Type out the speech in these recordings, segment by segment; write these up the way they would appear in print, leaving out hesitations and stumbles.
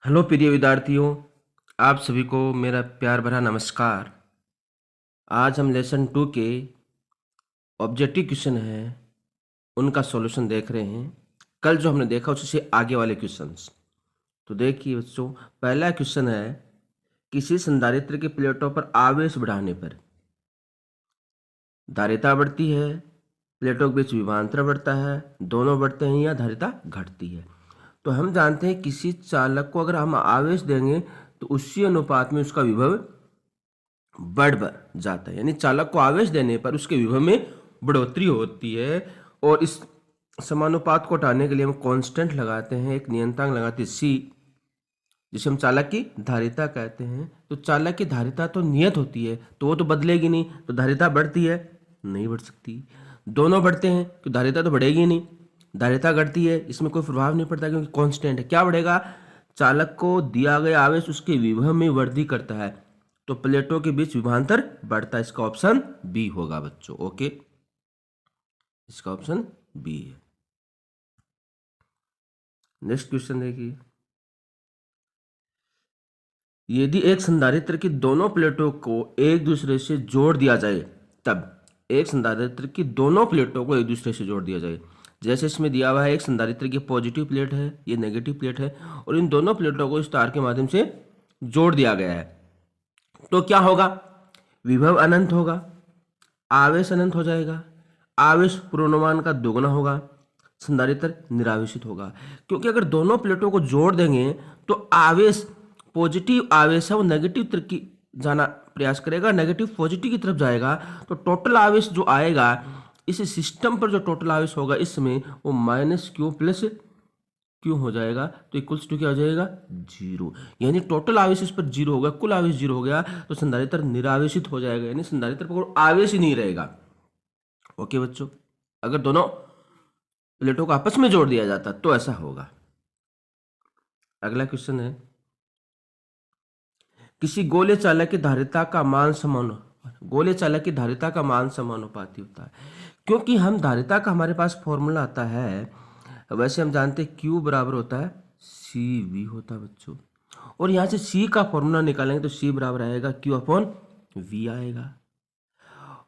Hello प्रिय विद्यार्थियों, आप सभी को मेरा प्यार भरा नमस्कार। आज हम लेसन 2 के ऑब्जेक्टिव क्वेश्चन हैं उनका सॉल्यूशन देख रहे हैं। कल जो हमने देखा उससे आगे वाले क्वेश्चंस। तो देखिए बच्चों, पहला क्वेश्चन है किसी संधारित्र की प्लेटों पर आवेश बढ़ाने पर धारिता बढ़ती है, प्लेटों के बीच विभवांतर बढ़ता है, दोनों बढ़ते हैं या धारिता घटती है। तो हम जानते हैं किसी चालक को अगर हम आवेश देंगे तो उसी अनुपात में उसका विभव बढ़ जाता है। यानी चालक को आवेश देने पर उसके विभव में बढ़ोतरी होती है। और इस समानुपात को हटाने के लिए हम कांस्टेंट लगाते हैं, एक नियंत्रक लगाते हैं सी, जिसे हम चालक की धारिता कहते हैं। तो चालक की धारिता तो नियत होती है, तो वो तो बदलेगी नहीं, तो धारिता बढ़ती है नहीं बढ़ सकती। दोनों बढ़ते हैं तो धारिता तो बढ़ेगी नहीं। धारिता घटती है, इसमें कोई प्रभाव नहीं पड़ता क्योंकि कांस्टेंट है। क्या बढ़ेगा? चालक को दिया गया आवेश उसके विभव में वृद्धि करता है, तो प्लेटों के बीच विभवांतर बढ़ता है। इसका ऑप्शन बी होगा बच्चों। ओके, इसका ऑप्शन बी है। नेक्स्ट क्वेश्चन देखिए, यदि एक संधारित्र की दोनों प्लेटों को एक दूसरे से जोड़ दिया जाए, तब एक संधारित्र की दोनों प्लेटों को एक दूसरे से जोड़ दिया जाए। जैसे इसमें दिया हुआ है एक संधारित्र की पॉजिटिव प्लेट है, ये नेगेटिव प्लेट है, और इन दोनों प्लेटों को इस तार के माध्यम से जोड़ दिया गया है, तो क्या होगा? विभव अनंत होगा, आवेश अनंत हो जाएगा, आवेश पूर्णानुमान का दोगुना होगा, संधारित्र निरावेशित होगा। क्योंकि अगर दोनों प्लेटों को जोड़ देंगे तो आवेश, पॉजिटिव आवेश है वो नेगेटिव तरफ की जाना प्रयास करेगा, नेगेटिव पॉजिटिव की तरफ जाएगा, तो टोटल आवेश जो आएगा इस सिस्टम पर, जो टोटल आवेश होगा इसमें, वो माइनस क्यू प्लस क्यू हो जाएगा। तो इक्वल्स टू क्या हो जाएगा? जीरो। यानी टोटल आवेश इस पर जीरो होगा, कुल आवेश जीरो हो गया, तो संधारित्र निरावेशित हो जाएगा, यानी संधारित्र पर कोई आवेश ही नहीं रहेगा। ओके बच्चों, अगर दोनों प्लेटों को आपस में जोड़ दिया जाता तो ऐसा होगा। अगला क्वेश्चन है, किसी गोले चालक की धारिता का मान गोले चालक की धारिता का मान समानुपाती होता है। क्योंकि हम धारिता का हमारे पास फॉर्मूला आता है, वैसे हम जानते हैं Q बराबर होता है सी वी होता है बच्चों, और यहाँ से C का फॉर्मूला निकालेंगे तो C बराबर आएगा Q अपॉन V आएगा।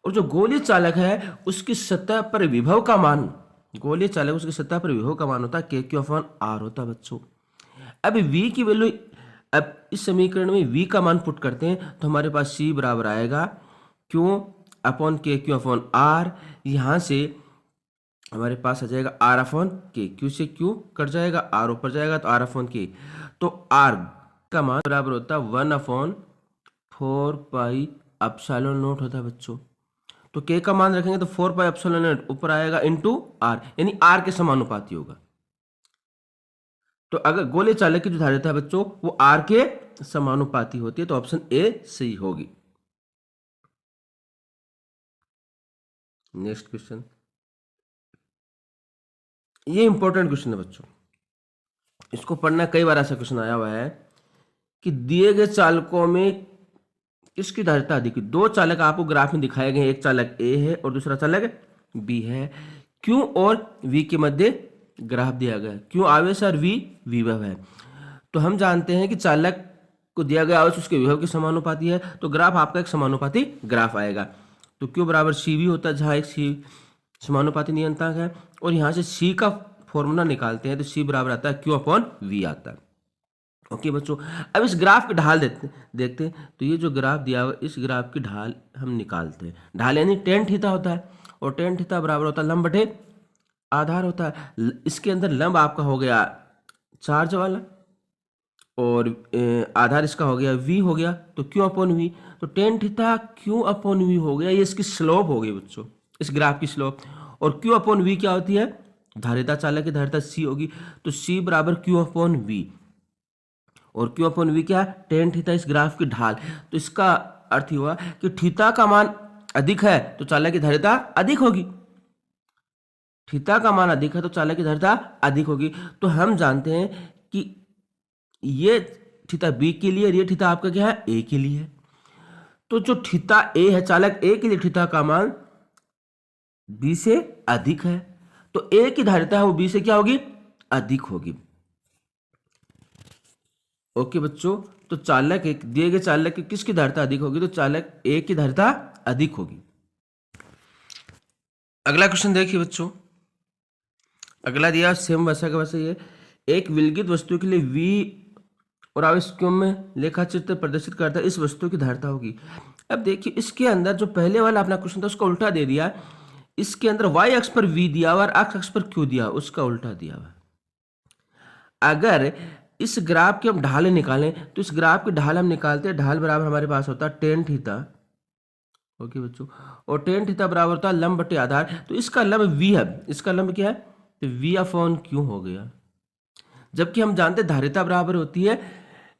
और जो गोलीय चालक है उसकी सतह पर विभव का मान, गोलीय चालक उसकी सतह पर विभव का मान होता है KQ अपॉन R होता है बच्चों। अब V की वैल्यू, अब इस समीकरण में V का मान पुट करते हैं तो हमारे पास C बराबर आएगा Q upon KQ upon R। यहाँ से हमारे पास आ जाएगा R अपॉन K, Q से Q कट जाएगा, R ऊपर जाएगा तो R अपॉन K। तो R का मान बराबर होता है 1 अपॉन 4 पाई एप्सिलॉन नॉट होता है बच्चों। तो K का मान रखेंगे तो 4 पाई एप्सिलॉन नॉट ऊपर आएगा इंटू R, यानी R के समानुपाती होगा। तो अगर गोले चालक की जो धारिता है बच्चों वो R के समानुपाती होती है, तो ऑप्शन ए सही होगी। नेक्स्ट क्वेश्चन, ये इंपॉर्टेंट क्वेश्चन है बच्चों, इसको पढ़ना कई बार ऐसा क्वेश्चन आया हुआ है कि दिए गए चालकों में किसकी धारिता अधिक? दो चालक आपको ग्राफ में दिखाए गए हैं, एक चालक ए है और दूसरा चालक बी है। क्यू और वी के मध्य ग्राफ दिया गया है, क्यू आवेश और वी विभव है। तो हम जानते हैं कि चालक को दिया गया आवेश उसके विभव के समानुपाती है, तो ग्राफ आपका एक समानुपाती ग्राफ आएगा। तो क्यू बराबर सी वी होता है, जहाँ एक सी समानुपाती नियंत्रक है, और यहाँ से सी का फॉर्मूला निकालते हैं तो सी बराबर आता है क्यू अपॉन वी आता है। ओके बच्चों, अब इस ग्राफ की ढाल देखते हैं। तो ये जो ग्राफ दिया हुआ इस ग्राफ की ढाल हम निकालते हैं। ढाल यानी टेन थीटा होता है, और टेन थीटा बराबर होता है लंब बटे आधार होता है। इसके अंदर लंब आपका हो गया चार्ज वाला, और आधार इसका हो गया v हो गया, तो क्यू अपॉन वी। तो ten theta Q upon V हो गया, ये इसकी स्लोप हो गई बच्चों, इस ग्राफ की स्लोप। और क्यू अपॉन वी क्या होती है? धारिता चालक की धारिता c होगी, तो c बराबर क्यू अपॉन वी, और क्यू अपॉन वी क्या है? टेन थीटा इस ग्राफ की ढाल। तो इसका अर्थ ही हुआ कि थीटा का मान अधिक है तो चालक की धारिता अधिक होगी, थीटा का मान अधिक है तो चालक की धारिता अधिक होगी। तो हम जानते हैं कि ये थीटा बी के लिए और ये थीटा आपका क्या है? ए के लिए है। तो जो थीटा ए है चालक ए के लिए थीटा का मान बी से अधिक है, तो ए की धारिता है वो बी से क्या होगी? अधिक होगी। ओके बच्चों, तो चालक एक दिए गए चालक की किसकी धारिता अधिक होगी? तो चालक ए की धारिता अधिक होगी। अगला क्वेश्चन देखिए बच्चों, अगला दिया सेम वैसा का वैसा ये, एक विलगित वस्तु के लिए वी और आवेश क्यों में लेखा चित्र प्रदर्शित करता है, इस वस्तु की धारिता होगी। अब देखिए इसके अंदर जो पहले वाला अपना क्वेश्चन था उसका उल्टा दे दिया, इसके अंदर वाई अक्ष पर वी दिया हुआ और एक्स अक्ष पर क्यू दिया, उसका उल्टा दिया हुआ। अगर इस ग्राफ के हम ढाल निकालें तो इस ग्राफ की ढाल हम निकालते हैं, ढाल बराबर हमारे पास होता है टेन थीटा। ओके बच्चों, और टेन थीटा बराबर होता है लंब बटे आधार, तो इसका लंब वी है, इसका लंब क्या है? तो वी अपॉन क्यू हो गया। जबकि हम जानते हैं धारिता बराबर होती है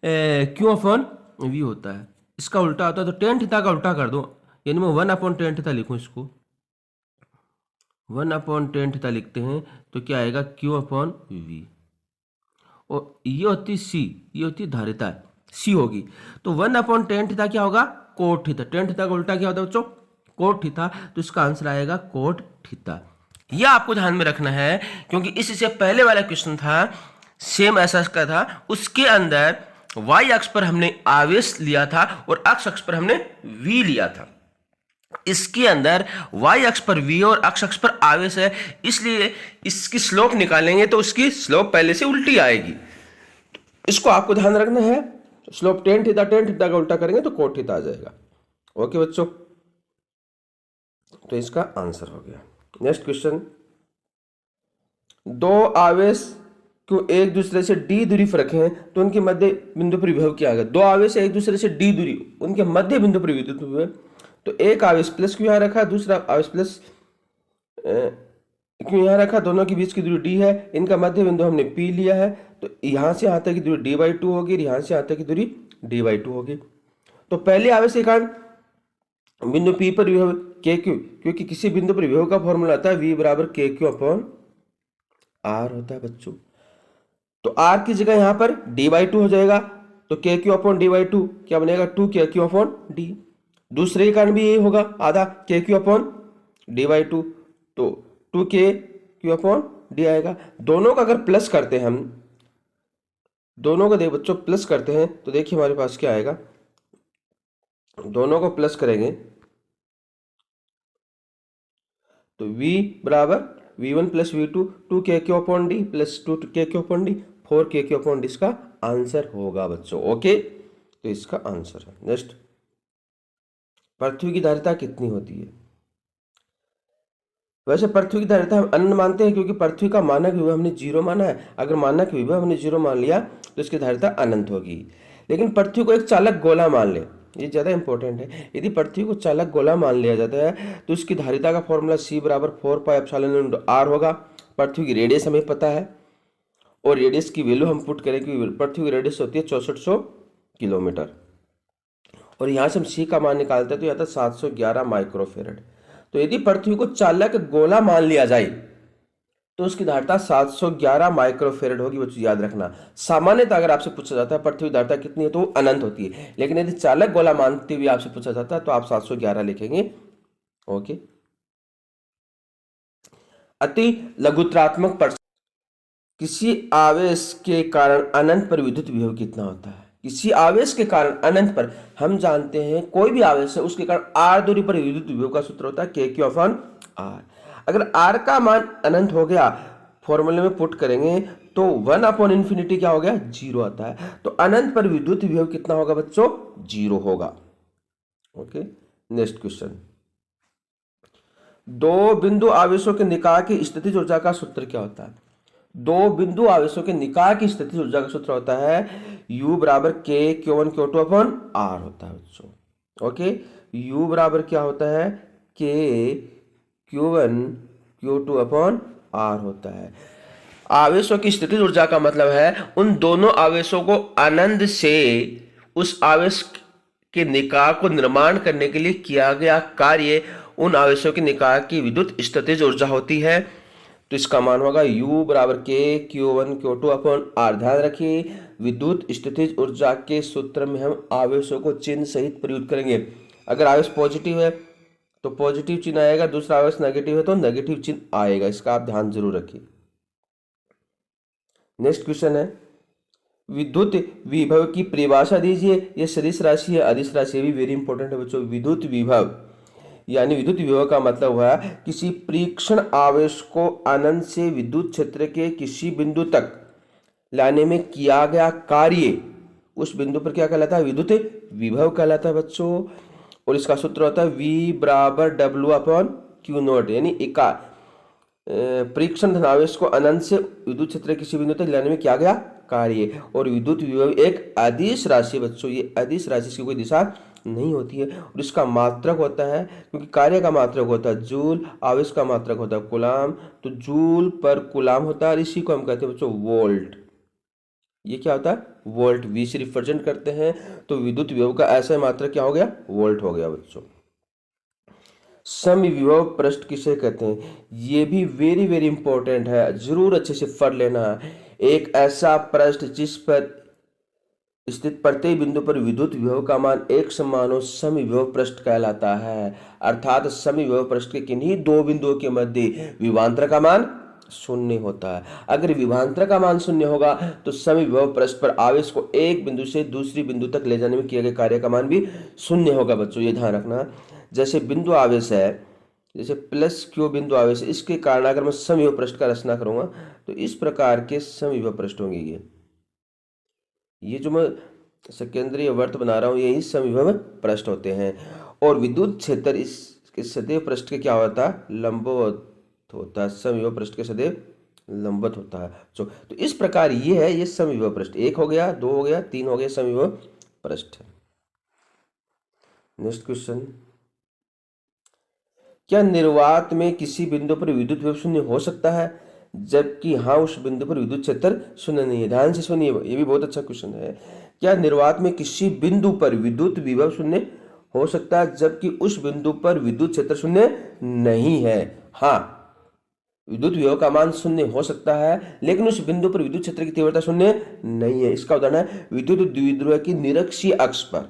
क्यू अपॉन वी होता है, इसका उल्टा होता है। तो टेन थीटा का उल्टा कर दो, यानी मैं वन अपॉन टेन थीटा लिखूं, इसको वन अपॉन टेन थीटा लिखते हैं तो क्या आएगा? Q upon V. और ये होती सी, ये होती धारिता सी होगी, तो वन अपॉन टेन थीटा क्या होगा? Cot theta. टेन थीटा का उल्टा क्या होता है बच्चों? कोट थीटा, तो इसका आंसर आएगा कोट थीटा। यह आपको ध्यान में रखना है, क्योंकि इससे पहले वाला क्वेश्चन था सेम ऐसा का था, उसके अंदर वाई अक्ष पर हमने आवेश लिया था और एक्स अक्ष पर हमने वी लिया था। इसके अंदर y अक्ष पर v और x अक्ष पर आवेश है, इसलिए इसकी स्लोप निकालेंगे तो उसकी स्लोप पहले से उल्टी आएगी। इसको आपको ध्यान रखना है। स्लोप टेन थीटा का उल्टा करेंगे तो कोट थीटा आ जाएगा। ओके बच्चों, तो इसका आंसर हो गया। नेक्स्ट क्वेश्चन, दो आवेश को एक दूसरे से d दूरी पर रखे हैं तो उनके मध्य बिंदु पर विभव क्या आएगा? दो आवेश एक दूसरे से d दूरी, उनके मध्य बिंदु पर विद्युत विभव, तो एक आवेश प्लस क्यू यहाँ रखा, दूसरा आवेश प्लस क्यू यहाँ रखा, दोनों के बीच की दूरी डी है, इनका मध्य बिंदु हमने पी लिया है, तो यहाँ से यहाँ तक की दूरी डी बाई टू होगी, यहाँ से यहाँ तक की दूरी डी बाई टू होगी। तो पहले आवेश के कारण बिंदु पी पर विभव के क्यू, क्योंकि किसी बिंदु पर विभव का फॉर्मूला आता है वी बराबर के क्यू अपॉन आर होता है बच्चों। तो आर की जगह यहाँ पर डी बाई टू हो जाएगा, तो के Q upon D by two क्या बनेगा? टू के क्यू अपॉन डी। दूसरे कारण भी यही होगा, आधा के Q upon D by two, तो टू के क्यू अपॉन डी आएगा। दोनों का अगर प्लस करते हैं हम, दोनों को देख बच्चों प्लस करते हैं तो देखिए हमारे पास क्या आएगा, दोनों को प्लस करेंगे तो v बराबर v1 प्लस v2, टू के Q upon D plus two के क्यू अपॉन डी, फोर के क्यू अपॉन डी इसका आंसर होगा बच्चों। ओके, तो इसका आंसर है। नेक्स्ट, पृथ्वी की धारिता कितनी होती है? वैसे पृथ्वी की धारिता हम अनंत मानते हैं, क्योंकि पृथ्वी का मानक विभव हमने जीरो माना है। अगर मानक विभव हमने जीरो मान लिया तो इसकी धारिता अनंत होगी। लेकिन पृथ्वी को एक चालक गोला मान ले, ये ज्यादा इंपॉर्टेंट है। यदि पृथ्वी को चालक गोला मान लिया जाता है तो इसकी धारिता का फॉर्मूला C बराबर 4πε∗r होगा। पृथ्वी की रेडियस हमें पता है और रेडियस की वैल्यू हम पुट करें कि पृथ्वी की रेडियस होती है 6400 किलोमीटर, और यहाँ से हम C का मान निकालते हैं तो आता है 711 माइक्रोफेरेड। तो यदि पृथ्वी को चालक गोला मान लिया जाए तो उसकी धारिता 711 माइक्रोफेरेड होगी। बच्चों याद रखना, सामान्यतः अगर आपसे पूछा जाता है पृथ्वी की धारिता कितनी है तो वो अनंत होती है, लेकिन यदि चालक गोला मानते हुए आपसे पूछा जाता है तो आप 711 लिखेंगे। ओके, अति लघुत्रात्मक प्रश्न, किसी आवेश के कारण अनंत पर विद्युत विभव कितना होता है? किसी आवेश के कारण अनंत पर, हम जानते हैं कोई भी आवेश है उसके कारण आर दूरी पर विद्युत विभव का सूत्र होता है के क्यू अपॉन आर। अगर आर का मान अनंत हो गया, फॉर्मूले में पुट करेंगे तो वन अपॉन इन्फिनिटी क्या हो गया? जीरो आता है। तो अनंत पर विद्युत विभव कितना होगा बच्चों? जीरो होगा। ओके, नेक्स्ट क्वेश्चन, दो बिंदु आवेशों के निकाय की स्थितिज ऊर्जा का सूत्र क्या होता है? दो बिंदु आवेशों के निकाय की स्थितिज ऊर्जा का सूत्र होता है U बराबर के Q1 Q2 अपॉन R होता है बच्चों। ओके, U बराबर क्या होता है? के Q1 Q2 अपॉन R होता है। आवेशों की स्थितिज ऊर्जा का मतलब है उन दोनों आवेशों को आनंद से उस आवेश के निकाय को निर्माण करने के लिए किया गया कार्य, उन आवेशों के निकाय की विद्युत स्थितिज ऊर्जा होती है। तो इसका मान होगा U बराबर के Q1 Q2 अपॉन R। ध्यान रखिए, विद्युत स्थितिज ऊर्जा के सूत्र में हम आवेशों को चिन्ह सहित प्रयुक्त करेंगे। अगर आवेश पॉजिटिव है तो पॉजिटिव चिन्ह आएगा, दूसरा आवेश नेगेटिव है तो नेगेटिव चिन्ह आएगा। इसका आप ध्यान जरूर रखिए। नेक्स्ट क्वेश्चन है, विद्युत विभव की परिभाषा दीजिए। ये सदिश राशि है, अदिश राशि भी वेरी इंपॉर्टेंट है बच्चों। विद्युत विभव यानी विद्युत विभव का मतलब हुआ किसी परीक्षण आवेश को अनंत से विद्युत क्षेत्र के किसी बिंदु तक लाने में किया गया कार्य, उस बिंदु पर क्या कहलाता है? विद्युत विभव कहलाता है बच्चों। और इसका सूत्र होता है V बराबर W/Q0, यानी परीक्षण धनावेश को अनंत से विद्युत क्षेत्र किसी बिंदु तक लाने में किया गया कार्य। और विद्युत विभव एक अदिश राशि बच्चों, ये अदिश राशि की कोई दिशा नहीं होती है। और इसका मात्रक होता है, क्योंकि कार्य का मात्रक होता है जूल, आवेश का मात्रक होता है कूलाम, तो जूल पर कूलाम होता है। और इसी को हम कहते हैं बच्चों वोल्ट। ये क्या होता है? वोल्ट। V से रिप्रेजेंट करते हैं, तो विद्युत विभव का ऐसा मात्रक क्या हो गया? वोल्ट हो गया बच्चों। समविभव पृष्ठ किसे कहते हैं? ये भी वेरी वेरी इंपॉर्टेंट है, जरूर अच्छे से पढ़ लेना। एक ऐसा पृष्ठ जिस पर स्थित प्रत्येक बिंदु पर विद्युत विभव का मान एक समान हो, समविभव पृष्ठ कहलाता है। अर्थात समविभव पृष्ठ के किन्हीं दो बिंदुओं के मध्य विभवांतर का मान शून्य होता है। अगर विभवांतर का मान शून्य होगा तो समविभव पृष्ठ पर आवेश को एक बिंदु से दूसरी बिंदु तक ले जाने में किए गए कार्य का मान भी शून्य होगा बच्चों, ये ध्यान रखना। जैसे बिंदु आवेश है, जैसे प्लस क्यू बिंदु आवेश है, इसके कारण अगर मैं समविभव पृष्ठ का रचना करूंगा तो इस प्रकार के समविभव पृष्ठ होंगे। ये जो मैं सकेंद्रीय वर्त बना रहा हूं, ये समविभव पृष्ठ होते हैं। और विद्युत क्षेत्र इसके सदैव पृष्ठ के क्या होता है? लंबवत होता है। समविभव पृष्ठ के सदैव लंबवत होता है। तो इस प्रकार ये है, ये समविभव पृष्ठ। एक हो गया, दो हो गया, तीन हो गया समविभव पृष्ठ। नेक्स्ट क्वेश्चन, क्या निर्वात में किसी बिंदु पर विद्युत विभव शून्य हो सकता है जबकि हाँ उस बिंदु पर विद्युत क्षेत्र शून्य नहीं है? ध्यान से सुनिए, ये भी बहुत अच्छा क्वेश्चन है। क्या निर्वात में किसी बिंदु पर विद्युत विभव शून्य हो सकता है जबकि उस बिंदु पर विद्युत क्षेत्र शून्य नहीं है? हाँ, विद्युत विभव का मान शून्य हो सकता है, लेकिन उस बिंदु पर विद्युत क्षेत्र की तीव्रता शून्य नहीं है। इसका उदाहरण है विद्युत द्विध्रुव की निरक्षीय अक्ष पर।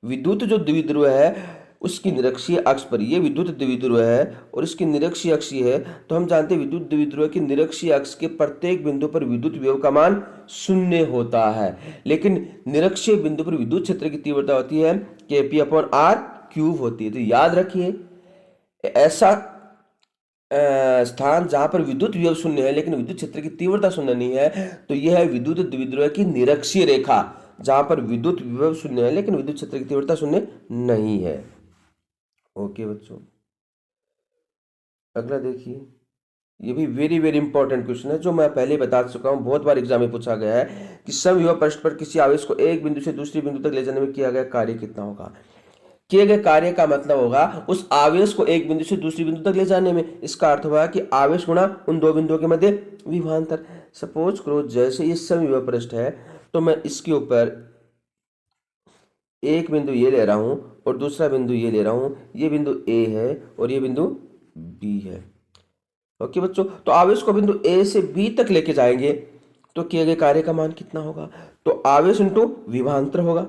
विद्युत जो द्विध्रुव है उसकी निरक्षीय अक्ष पर, ये विद्युत द्विध्रुव है और इसकी निरक्षीय अक्ष है, तो हम जानते हैं विद्युत द्विध्रुव की निरक्षीय अक्ष के प्रत्येक बिंदु पर विद्युत विभव का मान शून्य होता है। लेकिन निरक्षीय बिंदु पर विद्युत क्षेत्र की तीव्रता होती है Kp/r³ होती है। तो याद रखिए, ऐसा स्थान जहां पर विद्युत विभव शून्य है लेकिन विद्युत क्षेत्र की तीव्रता शून्य नहीं है, तो यह है विद्युत द्विध्रुव की निरक्षीय रेखा, जहां पर विद्युत विभव शून्य है लेकिन विद्युत क्षेत्र की तीव्रता शून्य नहीं है। ओके बच्चों, अगला देखिए, ये भी वेरी वेरी इंपॉर्टेंट क्वेश्चन है जो मैं पहले बता चुका हूं, बहुत बार एग्जाम में पूछा गया है कि समविभव पृष्ठ पर किसी आवेश को एक बिंदु से दूसरी बिंदु तक ले जाने में किया गया कार्य कितना होगा? किए गए कार्य का मतलब होगा उस आवेश को एक बिंदु से दूसरी बिंदु तक ले जाने में। इसका अर्थ हुआ कि आवेश गुणा उन दो बिंदुओं के मध्य विभवांतर। सपोज करो जैसे ये समविभव पृष्ठ है, तो मैं इसके ऊपर एक बिंदु ये ले रहा हूं और दूसरा बिंदु ये ले रहा हूं। ये बिंदु ए है और ये बिंदु बी है। ओके बच्चों, तो आवेश को बिंदु ए से बी तक लेके जाएंगे तो किए गए कार्य का मान कितना होगा? तो आवेश इंटू विभवांतर होगा।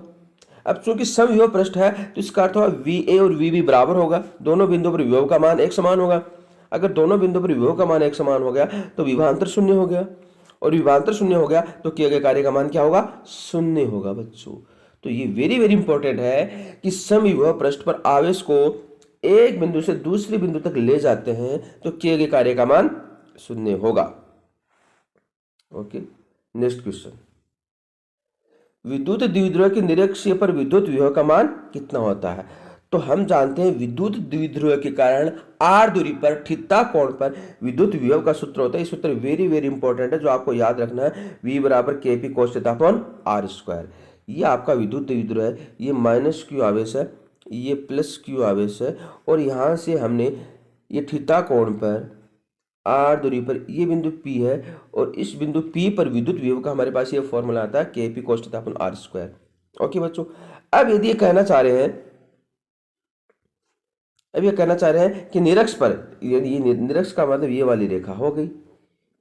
अब चूंकि समविभव पृष्ठ है तो इसका अर्थ होगा VA और VB बराबर होगा, दोनों बिंदुओं पर विभव का मान एक समान होगा। अगर दोनों बिंदुओं पर विभव का मान एक समान हो गया तो विभवांतर शून्य हो गया, और विभवांतर शून्य हो गया तो किए गए कार्य का मान क्या होगा? शून्य होगा बच्चों। तो ये वेरी वेरी इंपॉर्टेंट है कि समविभव पृष्ठ पर आवेश को एक बिंदु से दूसरी बिंदु तक ले जाते हैं तो किए गए कार्य का मान शून्य होगा। ओके, नेक्स्ट क्वेश्चन, विद्युत द्विध्रुव की निरक्षीय पर विद्युत विभव का मान कितना होता है? तो हम जानते हैं विद्युत द्विध्रुव के कारण r दूरी पर थीटा कोण पर विद्युत विभव का सूत्र होता है। ये सूत्र वेरी वेरी इंपॉर्टेंट है जो आपको याद रखना है, V बराबर Kp cos θ/r²। ये आपका विद्युत द्विध्रुव है, ये -q आवेश है, ये +q आवेश है, और यहां से हमने ये थीटा कोण पर r दूरी पर ये बिंदु P है, और इस बिंदु P पर विद्युत विभव का हमारे पास ये फॉर्मूला आता है Kp cos θ/r²। ओके बच्चों, अब यदि ये कहना चाह रहे हैं कि निरक्ष पर, ये निरक्ष का मतलब ये वाली रेखा हो गई,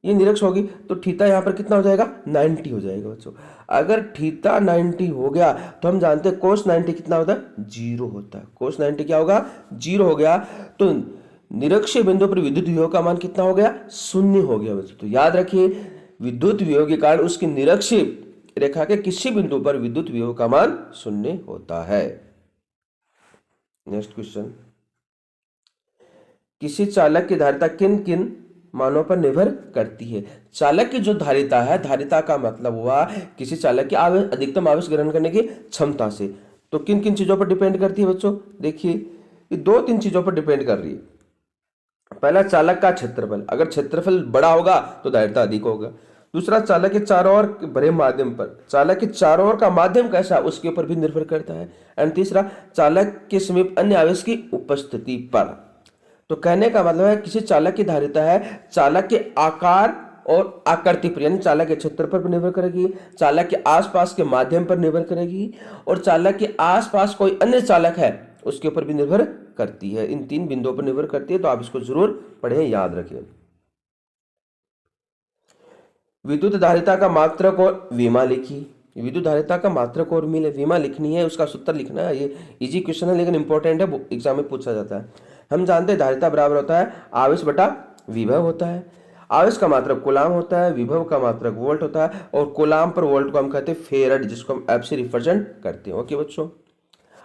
ये निरक्ष होगी तो थीटा यहाँ पर कितना हो जाएगा? 90 हो जाएगा बच्चों। अगर थीटा 90 हो गया तो हम जानते हैं कोस 90 कितना होता है? 0 होता है। कोस 90 क्या होगा? 0 हो गया, तो निरक्षीय बिंदु पर विद्युत विभव का मान कितना हो गया? शून्य हो गया बच्चों। तो याद रखिए, विद्युत विभव के कारण उसकी निरक्षीय रेखा के किसी बिंदु पर विद्युत विभव का मान 0 होता है। नेक्स्ट क्वेश्चन, किसी चालक की धारिता किन किन मानों पर निर्भर करती है। चालक की जो धारिता है, धारिता का मतलब हुआ किसी चालक की आवेश, अधिकतम आवेश ग्रहण करने की क्षमता से। तो किन किन चीजों पर डिपेंड करती है बच्चों, देखिए ये 2-3 चीजों पर डिपेंड कर रही है। पहला, चालक का क्षेत्रफल, अगर क्षेत्रफल बड़ा होगा तो धारिता अधिक होगा। दूसरा, चालक के चारों ओर भरे माध्यम पर, चालक के चारों ओर का माध्यम कैसा उसके ऊपर भी निर्भर करता है। एंड तीसरा, चालक के समीप अन्य आवेश की उपस्थिति पर। तो कहने का मतलब है किसी चालक की धारिता है चालक के आकार और आकृति पर, यानी चालक के क्षेत्रफल पर निर्भर करेगी, चालक के आसपास के माध्यम पर निर्भर करेगी, और चालक के आसपास कोई अन्य चालक है उसके ऊपर भी निर्भर करती है। इन 3 बिंदुओं पर निर्भर करती है। तो आप इसको जरूर पढ़ें, याद रखें। विद्युत धारिता का मात्रक और विमा लिखी। विद्युत धारिता का मात्रक और विमा लिखनी है, उसका सूत्र लिखना है। ये इजी क्वेश्चन है लेकिन इंपॉर्टेंट है, एग्जाम में पूछा जाता है। हम जानते हैं धारिता बराबर होता है आवेश बटा विभव होता है। आवेश का मात्रक कूलाम होता है, विभव का मात्रक वोल्ट होता है, और कूलाम पर वोल्ट को हम कहते हैं फेरड, जिसको हम एफ से रिप्रेजेंट करते हैं। ओके बच्चों,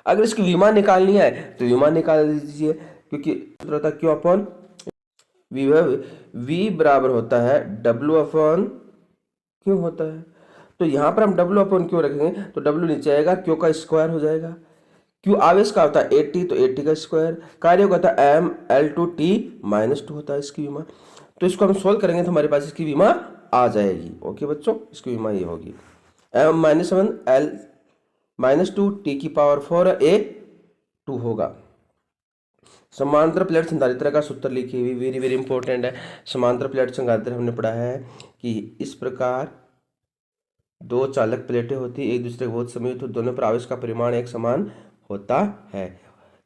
अगर इसकी विमा निकालनी है तो विमा निकाल दीजिए, क्योंकि सूत्र होता है क्यू अपॉन विभव, वी बराबर होता है डब्ल्यू अपॉन क्यू होता है। तो यहां पर हम डब्ल्यू अपॉन क्यू रखेंगे तो डब्ल्यू नीचे आएगा, क्यू का स्क्वायर हो जाएगा। क्यू आवेश का होता है 80, तो 80 का स्क्वायर। कार्य का होता है M L two T minus 2 होता है इसकी विमा। तो इसको हम सोल्व करेंगे तो हमारे पास इसकी विमा आ जाएगी। ओके बच्चों, इसकी विमा ये होगी M minus 1 L minus 2 T की पावर 4 ए 2 होगा। समांतर प्लेट संधारित्र का सूत्र लिखिए, भी वेरी वेरी इंपॉर्टेंट है। समांतर प्लेट संधारित्र हमने पढ़ा है कि इस प्रकार 2 चालक प्लेटें होती है, एक दूसरे के बहुत समीप, तो दोनों पर आवेश का परिमाण एक समान होता है।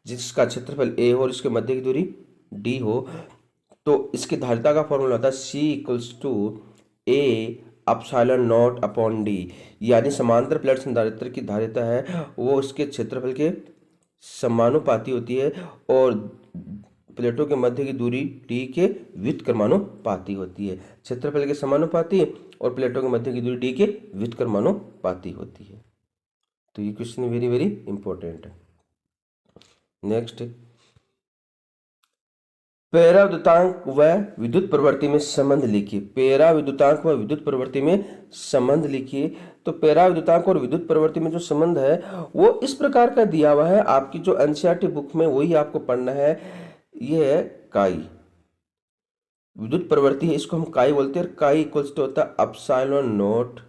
जिसका क्षेत्रफल ए हो और इसके मध्य की दूरी डी हो, तो इसकी धारिता का फॉर्मूला होता है C equals to A epsilon naught upon D. यानी समांतर प्लेट संधारित्र की धारिता है वो उसके क्षेत्रफल के समानुपाती होती है, और प्लेटों के मध्य की दूरी डी के व्युत्क्रमानुपाती होती है। क्षेत्रफल के समानुपाती और प्लेटों के मध्य की दूरी डी के व्युत्क्रमानुपाती होती है। तो ये क्वेश्चन वेरी वेरी इंपॉर्टेंट है। नेक्स्ट, पेराविद्युतांक व विद्युत प्रवृत्ति में संबंध लिखिए। पेराविद्युतांक व विद्युत प्रवृत्ति में संबंध लिखिए। तो पेराविद्युतांक और विद्युत प्रवृत्ति में जो संबंध है वो इस प्रकार का दिया हुआ है, आपकी जो एनसीईआरटी बुक में वही आपको पढ़ना है। ये है काई, विद्युत प्रवृत्ति है, इसको हम काई बोलते हैं। काई इक्वल्स टू होता है एप्सिलॉन नॉट,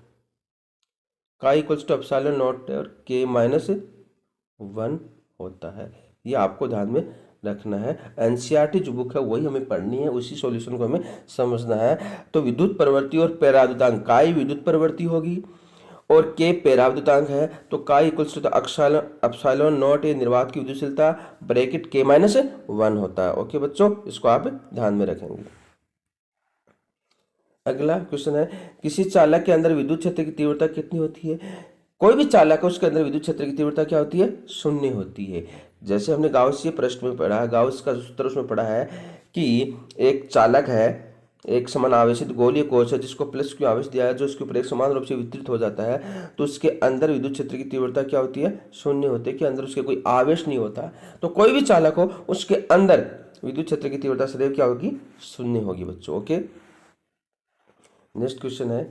काई इक्वल्स टू एप्सिलॉन नॉट और के माइनस 1 होता है। ये आपको ध्यान में रखना है। एनसीईआरटी जो बुक है वही हमें पढ़नी है, उसी सॉल्यूशन को हमें समझना है। तो विद्युत प्रवृत्ति और पेराविद्युतांक, काई विद्युत प्रवृत्ति होगी और के पेराविद्युतांक है। तो काई इक्वल्स टू एप्सिलॉन नॉट, ये निर्वात की विद्युतशीलता, ब्रैकेट के माइनस 1 होता है। ओके बच्चों, इसको आप ध्यान में रखेंगे। अगला क्वेश्चन है, किसी चालक के अंदर विद्युत क्षेत्र की तीव्रता कितनी होती है। कोई भी चालक है उसके अंदर विद्युत क्षेत्र की तीव्रता क्या होती है, 0 होती है। जैसे हमने गाउसीय प्रश्न में पढ़ा है, गाउस का सूत्र उसमें पढ़ा है कि एक चालक है, एक समान आवेशित गोलीय कोश है जिसको प्लस क्यू आवेश दिया है, जो उसके ऊपर एक समान रूप से वितरित हो जाता है, तो उसके अंदर विद्युत क्षेत्र की तीव्रता क्या होती है, 0 होती है, कि अंदर उसके कोई आवेश नहीं होता। तो कोई भी चालक हो उसके अंदर विद्युत क्षेत्र की तीव्रता सदैव क्या होगी, 0 होगी बच्चों। ओके, नेक्स्ट क्वेश्चन है,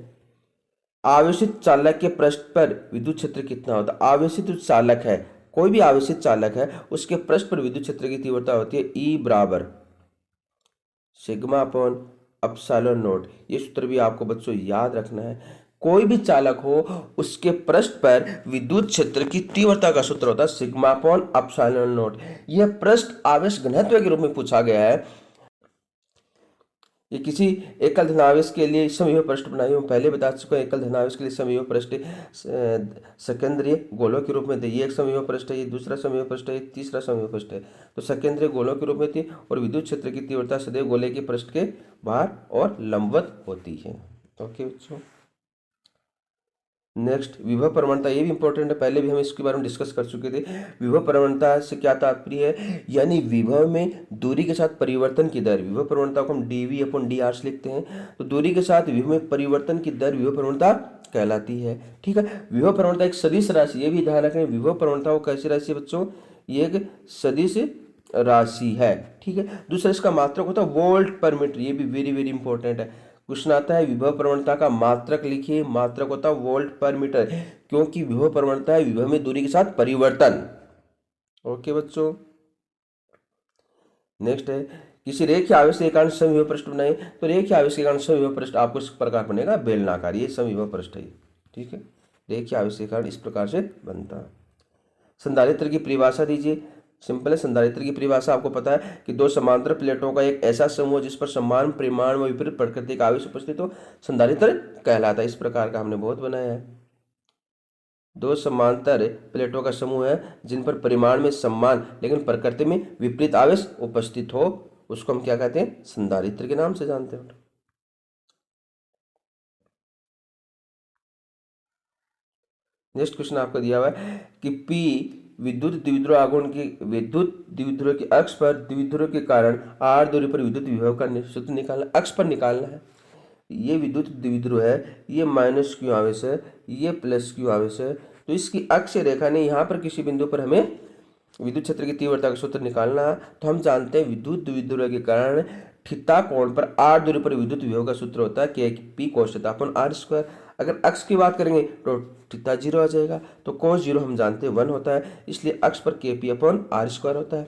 आवेशित चालक के पृष्ठ पर विद्युत क्षेत्र कितना होता है। आवेशित जो चालक है, कोई भी आवेशित चालक है उसके पृष्ठ पर विद्युत क्षेत्र की तीव्रता होती है E बराबर सिग्मा अपॉन एप्सिलॉन नॉट। ये सूत्र भी आपको बच्चों याद रखना है। कोई भी चालक हो उसके पृष्ठ पर विद्युत क्षेत्र की तीव्रता का सूत्र होता है सिग्मा अपॉन एप्सिलॉन नॉट। यह पृष्ठ आवेश घनत्व के रूप में पूछा गया है। ये किसी एकल धनावेश के लिए समविभव पृष्ठ बनाई हूँ, पहले बता चुका हूँ। एकल धनावेश के लिए समविभव पृष्ठ सेकेंद्रीय गोलों के रूप में थे। ये एक समविभव पृष्ठ है, ये दूसरा समविभव पृष्ठ है, ये तीसरा समविभव पृष्ठ है। तो सेकेंद्रीय गोलों के रूप में थी और विद्युत क्षेत्र की तीव्रता सदैव गोले के पृष्ठ के बाहर और लंबवत होती है। ओके बच्चों, नेक्स्ट विभव प्रवणता, ये भी इंपॉर्टेंट है, पहले भी हम इसके बारे में डिस्कस कर चुके थे। विभव प्रवणता से क्या तात्पर्य है, यानी विभव में दूरी के साथ परिवर्तन की दर। विभव प्रवणता को हम dv अपॉन dr से लिखते हैं, तो दूरी के साथ विभव में परिवर्तन की दर विभव प्रवणता कहलाती है। ठीक है, विभव प्रवणता एक सदिश राशि, ये भी ध्यान रखें, विभव प्रवणता वो कैसी राशि है बच्चों, ये एक सदिश राशि है। ठीक है, दूसरा इसका मात्रक होता है वोल्ट पर मीटर, ये भी वेरी वेरी इंपॉर्टेंट है। क्वेश्चन आता है विभव प्रवणता का मात्रक लिखिए, मात्रक होता है वोल्ट पर मीटर, क्योंकि विभव प्रवणता है विभव में दूरी के साथ परिवर्तन। ओके बच्चों, नेक्स्ट है किसी रेखीय आवेश के कारण समविभव पृष्ठ बनाए, तो रेखीय आवेश के कारण समविभव पृष्ठ आपको इस प्रकार बनेगा, बेलनाकार, ये समविभव पृष्ठ है। ठीक है, रेखीय आवेश के कारण इस प्रकार से बनता है। संधारित्र की परिभाषा दीजिए। सिंपल है, संधारित्र की परिभाषा आपको पता है कि दो समांतर प्लेटों का एक ऐसा समूह जिस पर समान परिमाण व विपरीत प्रकृति का आवेश उपस्थित हो संधारित्र कहलाता है। इस प्रकार का हमने बहुत बनाया है। दो समांतर प्लेटों का समूह है जिन पर परिमाण में समान लेकिन प्रकृति में विपरीत आवेश उपस्थित हो, उसको हम क्या कहते हैं, संधारित्र के नाम से जानते हैं। नेक्स्ट क्वेश्चन आपको दिया हुआ है कि P विद्युत द्विध्रुव आघूर्ण की विद्युत द्विध्रुव के अक्ष पर द्विध्रुव के कारण r दूरी पर विद्युत विभव का सूत्र निकालना, अक्ष पर निकालना है। ये विद्युत द्विध्रुव है, ये माइनस क्यू आवेश है, ये प्लस क्यू आवेश है, तो इसकी अक्ष रेखा ने यहाँ पर किसी बिंदु पर हमें विद्युत क्षेत्र की तीव्रता का सूत्र निकालना है। तो हम जानते हैं विद्युत द्विध्रुव के कारण थीटा कोण पर r दूरी पर विद्युत विभव का सूत्र होता है के पी कोस थीटा अपन r स्क्वायर। अगर अक्ष की बात करेंगे तो थीटा 0 आ जाएगा, तो कोस 0 हम जानते हैं 1 होता है, इसलिए अक्ष पर के पी अपॉन आर स्क्वायर होता है।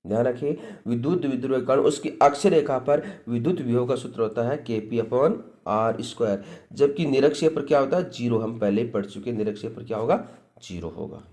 ध्यान रखिए, विद्युत द्विध्रुव के कारण उसकी अक्ष रेखा पर विद्युत विभव का सूत्र होता है के पी अपॉन आर स्क्वायर, जबकि निरक्षीय पर क्या होता है 0, हम पहले ही पढ़ चुके हैं, निरक्षीय पर क्या होगा 0 होगा।